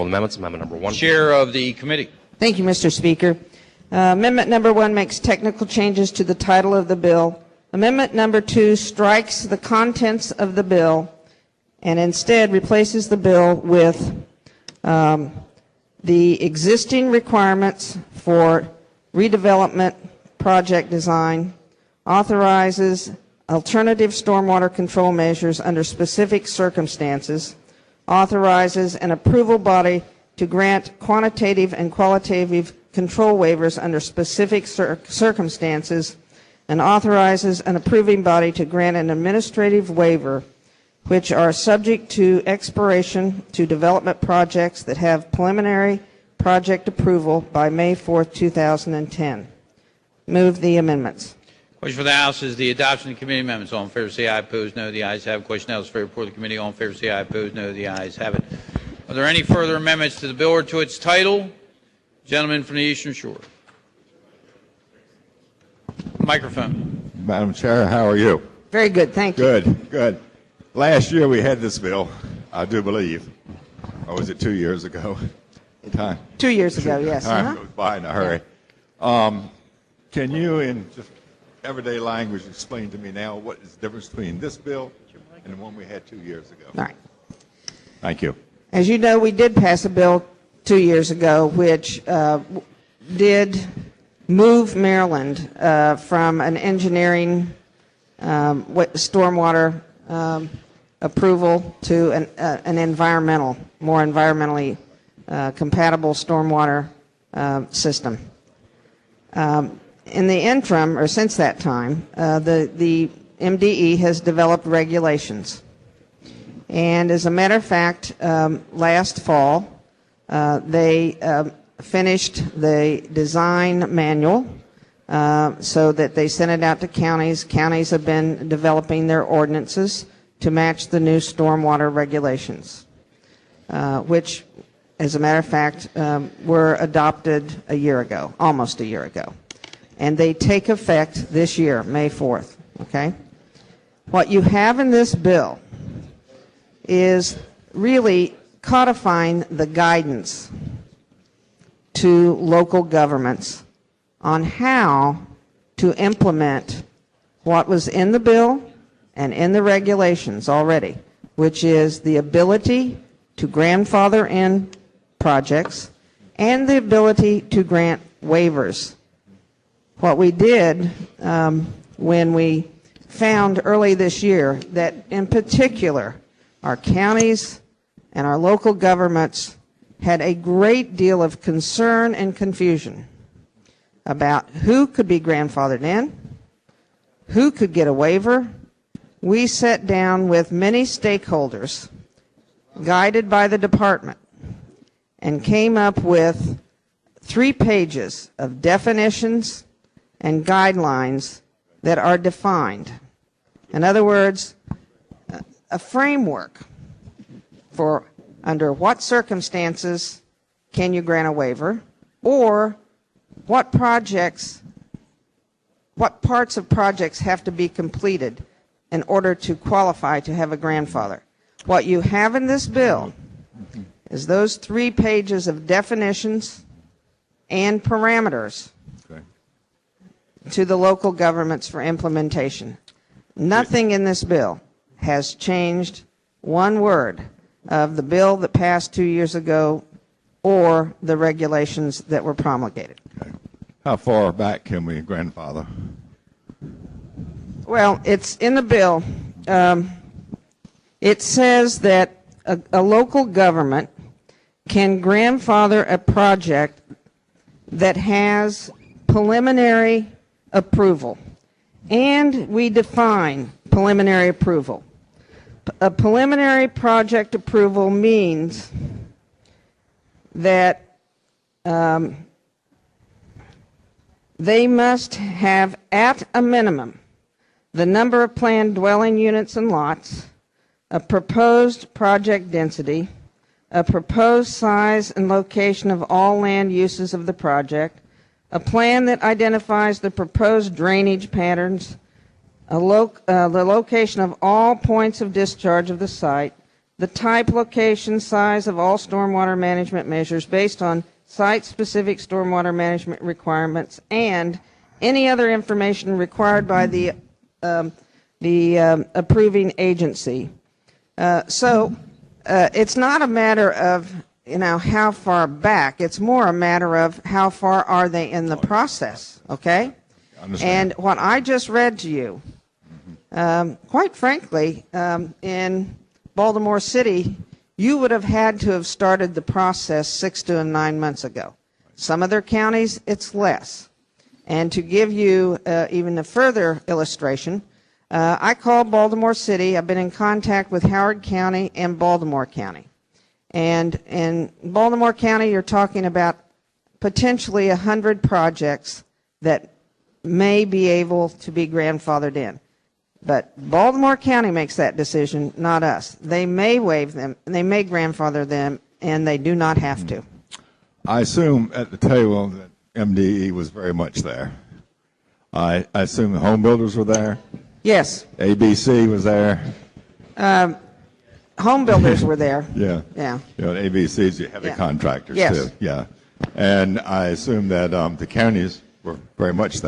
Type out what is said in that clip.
Amendments. Amendment number 1. Chair of the committee. Thank you, Mr. Speaker. Amendment number 1 makes technical changes to the title of the bill. Amendment number 2 strikes the contents of the bill and instead replaces the bill with the existing requirements for redevelopment project design, authorizes alternative stormwater control measures under specific circumstances, authorizes an approval body to grant quantitative and qualitative control waivers under specific circumstances, and authorizes an approving body to grant an administrative waiver which are subject to expiration to development projects that have preliminary project approval by May 4th, 2010. Move the amendments. Question for the House is the adoption of the committee amendments. All in favor say aye. Opposed, no. The ayes have it. Question now is favorable report of the committee. All in favor say aye. Opposed, no. The ayes have it. Are there any further amendments to the bill or to its title? Gentleman from the Eastern Shore. Microphone. Madam Chair, how are you? Very good, thank you. Good, good. Last year we had this bill, I do believe. Or was it 2 years ago? Time. 2 years ago, yes. Time goes by in a hurry. Can you, in just everyday language, explain to me now what is the difference between this bill and the one we had 2 years ago? All right. Thank you. As you know, we did pass a bill 2 years ago which did move Maryland from an engineering stormwater approval to an environmental, more environmentally compatible stormwater system. In the interim, or since that time, the MDE has developed regulations. And as a matter of fact, last fall, they finished the design manual so that they sent it out to counties. Counties have been developing their ordinances to match the new stormwater regulations, which, as a matter of fact, were adopted a year ago, almost a year ago. And they take effect this year, May 4th, okay? What you have in this bill is really codifying the guidance to local governments on how to implement what was in the bill and in the regulations already, which is the ability to grandfather in projects and the ability to grant waivers. What we did when we found early this year that in particular our counties and our local governments had a great deal of concern and confusion about who could be grandfathered in, who could get a waiver. We sat down with many stakeholders, guided by the department, and came up with 3 pages of definitions and guidelines that are defined. In other words, a framework for under what circumstances can you grant a waiver, or what projects, what parts of projects have to be completed in order to qualify to have a grandfather. What you have in this bill is those 3 pages of definitions and parameters to the local governments for implementation. Nothing in this bill has changed one word of the bill that passed 2 years ago or the regulations that were promulgated. Okay. How far back can we grandfather? Well, it's in the bill. It says that a local government can grandfather a project that has preliminary approval. And we define preliminary approval. A preliminary project approval means that they must have, at a minimum, the number of planned dwelling units and lots, a proposed project density, a proposed size and location of all land uses of the project, a plan that identifies the proposed drainage patterns, the location of all points of discharge of the site, the type, location, size of all stormwater management measures based on site-specific stormwater management requirements and any other information required by the approving agency. So it's not a matter of, how far back. It's more a matter of how far are they in the process, okay? And what I just read to you, quite frankly, in Baltimore City, you would have had to have started the process 6 to 9 months ago. Some other counties, it's less. And to give you even a further illustration, I called Baltimore City. I've been in contact with Howard County and Baltimore County. And in Baltimore County, you're talking about potentially 100 projects that may be able to be grandfathered in. But Baltimore County makes that decision, not us. They may waive them, they may grandfather them, and they do not have to. I assume at the table that MDE was very much there. I assume the home builders were there. Yes. ABC was there. Home builders were there. Yeah. Yeah. ABC's you heavy contractors Yes. too. Yeah. And I assume that the counties were very much there.